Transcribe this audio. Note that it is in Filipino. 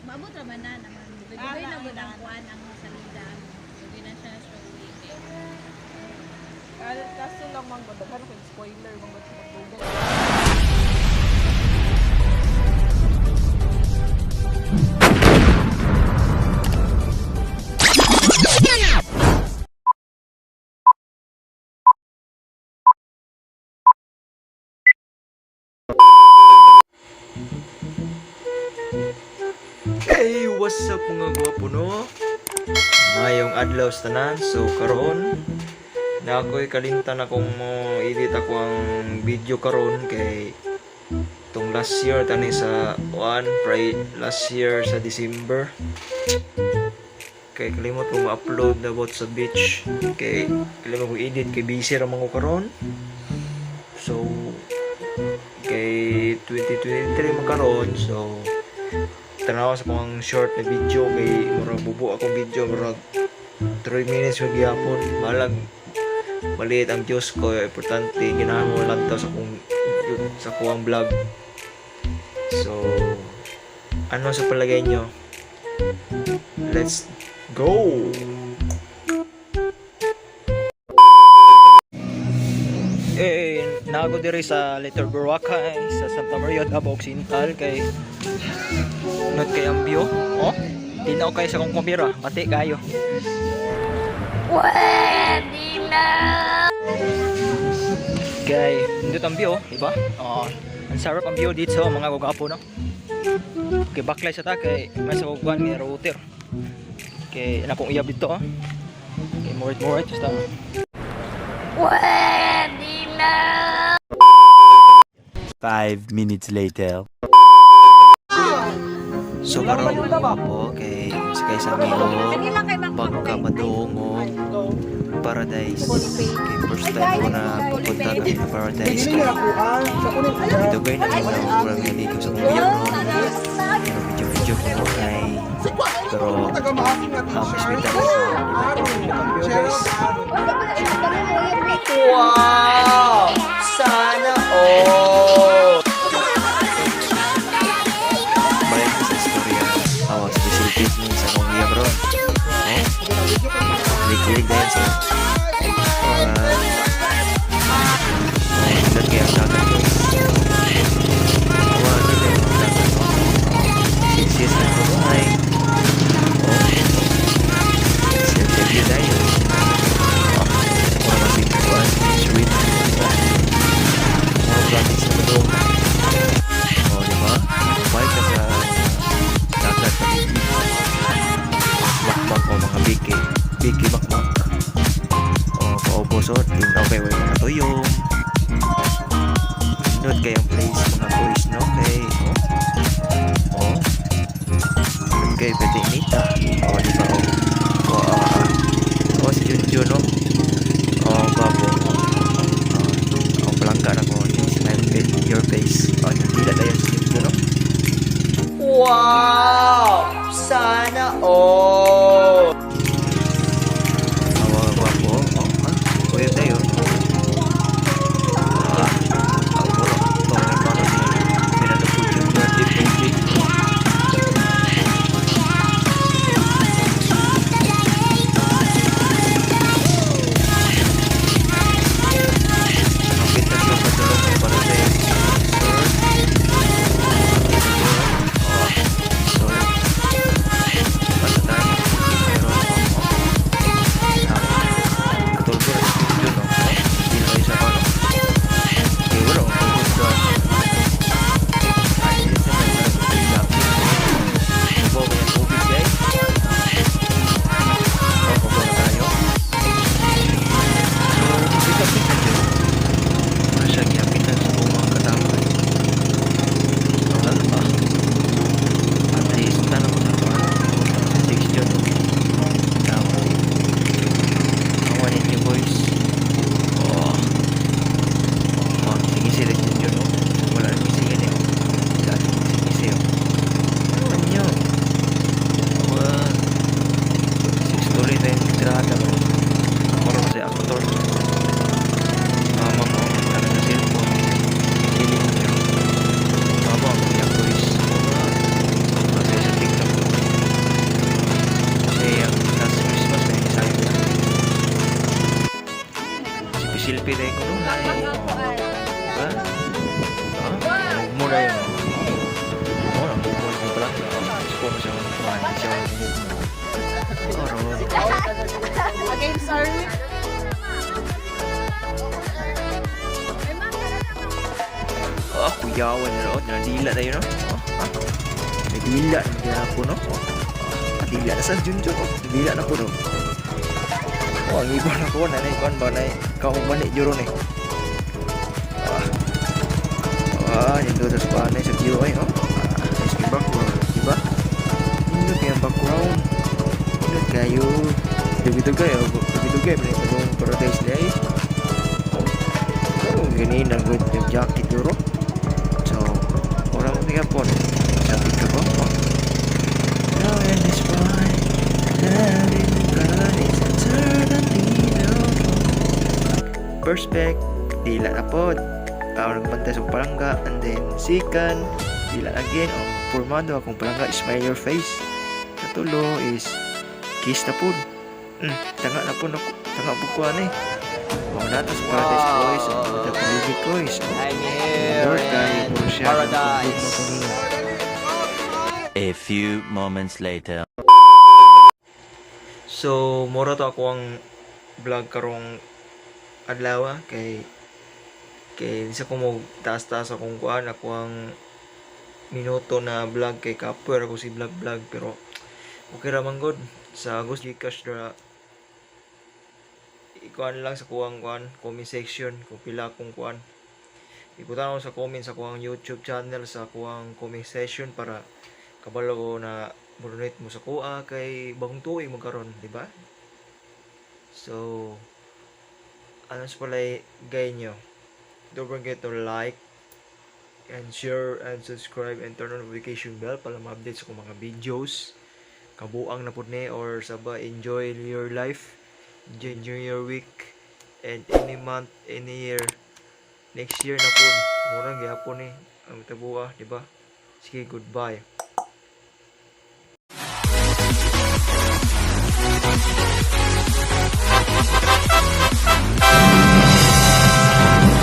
Maabot raman na naman. Dugay na gud ang kuan ang salida. Dugay na siya showing. Kaso lang mang daghan ko spoiler mga magdugan. Hey, what's up mga gwapo no? Mayong adlaw sa tanan. So karon na ako'y kalimtan akong mo edit ako ang video karon kay tong last year tani sa last year sa December. Kay kalimot ko ma-upload na about sa beach. Kay kalimot ko edit kay busy ra man ko karon. So kay 2023 makaron so tanaw sa pang short na video kay murag bubo akong video murag 3 minutes magyapon malag maliit ang Diyos ko importante ginahan lang to sa kuwang vlog. So ano sa palagay nyo? Let's go! Nago diri sa Little Boracay sa Santa Maria Davao Occidental kay not kay ang view. Oh, tinaw kay sa kong kamera, pati kayo. Pwede na! Kay indot ang view, di ba? Ang sarap ang view dito mga gugapo no. Kay baklay sa ta kay may sa kuan ni router. Kay ana kong iyab dito oh. Kay more basta. Pwede na! 5 minutes later. So karon po kay sa Milo pagkamadungo Paradise kay first time ko na pupunta kami sa Paradise kay ito gay na mga program na dito sa gobyerno pero medyo ko kay pero happy sweet ako guys. Wow! Sana all! Balik sa istorya awag sa facilities ni sa Kongya bro. Liquid dance sa dan kaya sa akin awag kita sis na ko ay safety dahil orang masih kuat sweet gratis na ito diba balik ka sa dagat bakbak o mga biki bakbak o paubosot tinaw kayo ay mga tuyong note kayong place mga boys no kay kay pwede nita diba si Junjun no babo ang palangga na ko smile your face dila na yan si Junjun no. Wow! Sana all! Awa gwapo kuya tayo ang puro itong mga pinatapos yung birthday painting. So dahil ko nung ay. Ako ay. Diba? Muna yun. Oo, nagmumula ko pala. Score mo siya ng kuhan. Siya ang minute mo. Karon. Against our Kuyawan na ron. Nadila na yun, no? Nadila na po, no? Nadila na sa Junjun, no? Nadila na po, no? Ang iba na ko. Nanay ko, ba na kaumani juro, ne? Yung doon sa panay sa view ay, no? Nice yung background, diba? Ingat yung background. Ingat kayo. Dugay-dugay, dugay-dugay. Manay pa paradise na ay. Ganyan ang good yung jacket duro. So, orang mo tiga po. Sabi ka po. Now in this fine, loving God is eternally beautiful. Perspect, dila na po. Nagbantay sa palangga. And then, second, dila again. Formado akong palangga, smile your face. Katulo is, kiss na po. Tanga na po. Tanga po ko ano eh. Mga natas Paradise Boys at mga Paligid Boys. I'm here in paradise. A few moments later. So, mura to ako ang vlog karong adlaw kay isa ko mo taas-taas akong kuan ako ang minuto na vlog kay kapwer ako si vlog pero okay ra man god sa Agos Gcash dra ikuan lang sa kuang comment section kung pila akong kuan ibutan ako sa comment sa kuang YouTube channel sa kuang comment section para kabalo ko na donate mo sa kuha kay bagong tuig mo karon di ba? So ano sa pala gay nyo, don't forget to like and share and subscribe and turn on notification bell para ma-update sa kong mga videos kabuang na pud ni or saba enjoy your life, enjoy your week and any month, any year. Next year na po murang gyapon ni ang tabuha di ba? Sige, goodbye.